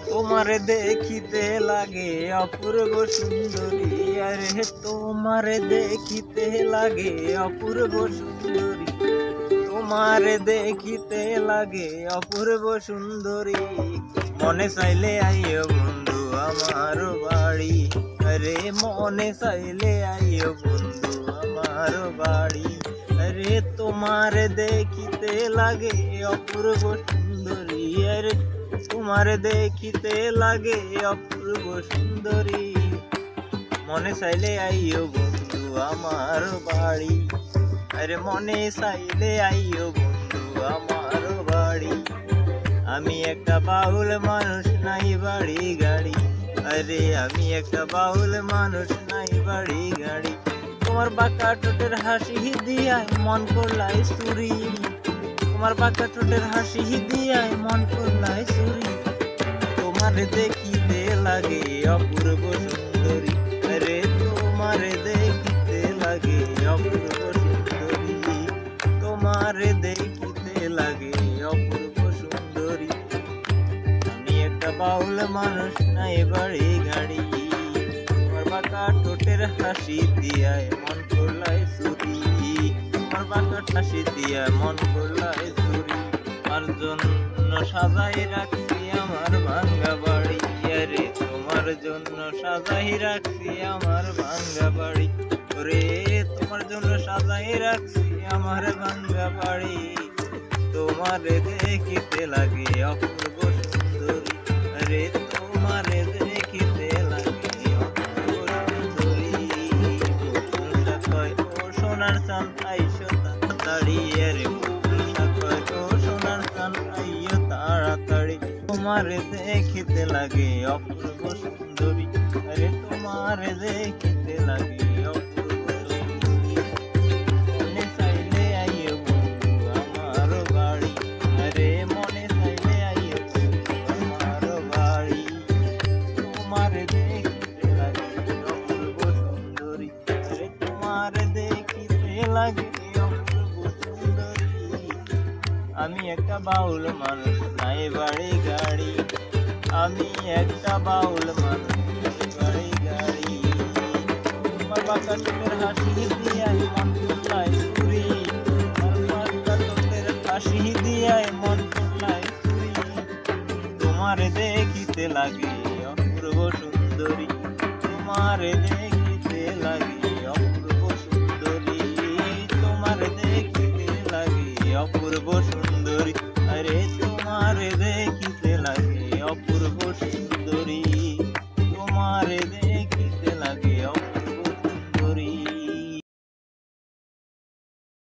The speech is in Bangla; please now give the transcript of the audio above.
তোমারে দেখিতে লাগে অপূর্ব সুন্দরী, আরে তোমারে দেখিতে লাগে অপূর্ব সুন্দরী, তোমারে দেখিতে লাগে অপূর্ব সুন্দরী। মনে চাইলে আইও বন্ধু আমার বাড়ি, আরে মনে চাইলে আইও বন্ধু আমার বাড়ি। আরে তোমারে দেখিতে লাগে অপূর্ব সুন্দরী, আরে তোমারে দেখিতে লাগে অপূর্ব সুন্দরী। মনে চাইলে আইও বন্ধু আমার বাড়ি, আরে মনে চাইলে আইও বন্ধু আমার বাড়ি। আমি একটা বাউল মানুষ, নাই বাড়ি গাড়ি, আরে আমি একটা বাউল মানুষ, নাই বাড়ি গাড়ি। তোমার বাঁকা ঠোঁটের হাসি দিয়ায় মন করলাই চুরি, তোমার বাঁকা ঠোঁটের হাসি দিয়ায় মন করলাই চুরি। তোমারে দেখিতে লাগে অপূর্ব সুন্দরী, আরে তোমারে দেখিতে লাগে অপূর্ব সুন্দরী, তোমারে দেখিতে লাগে অপূর্ব সুন্দরী। আমি একটা বাউল মানুষ, নাই বাড়ি গাড়ি, তোমার বাঁকা ঠোঁটের হাসি দিয়ায় মন করলাই চুরি, তোমার বাঁকা হাসি দিয়ায় মন করলাই চুরি। তোমার জন্য সাজাই রাখছি আমার ভাঙ্গা বাড়ি, আরে তোমার জন্য সাজাই রাখছি আমার ভাঙ্গা বাড়ি। ওরে তোমার জন্য সাজাই রাখছি আমার ভাঙ্গা বাড়ি। তোমারে দেখিতে লাগে অপূর্ব সুন্দরী, আরে তোমারে দেখিতে লাগে অপূর্ব সুন্দরী। বন্ধুরা কয় ও সোনার চান আইসো তাড়াতাড়ি, আরে বন্ধুরা কয় ও সোনার চান আইও তাড়াতাড়ি। তোমারে দেখিতে লাগে অপূর্ব সুন্দরী, আরে তোমারে দেখিতে লাগে অপূর্ব সুন্দরী। মনে চাইলে আইও বন্ধু আমার বাড়ি, আরে মনে চাইলে আইও বন্ধু আমার বাড়ি। তোমারে দেখিতে লাগে অপূর্ব সুন্দরী, আরে তোমারে দেখিতে লাগে অপূর্ব সুন্দরী। আমি একটা বাউল মানুষ, নাই বাড়ি গাড়ি, আমি একটা বাউল মানুষ, নাই বাড়ি গাড়ি। তোমার বাঁকা ঠোঁটের হাসি দিয়ায় মন করলাই চুরি, তোমার বাঁকা ঠোঁটের হাসি দিয়ায় মন করলাই চুরি। তোমারে দেখিতে লাগে অপূর্ব সুন্দরী, তোমারে দেখিতে লাগে অপূর্ব সুন্দরী, তোমারে দেখিতে লাগে অপূর্ব সুন্দরী, আরে তোমারে দেখিতে লাগে অপূর্ব সুন্দরী।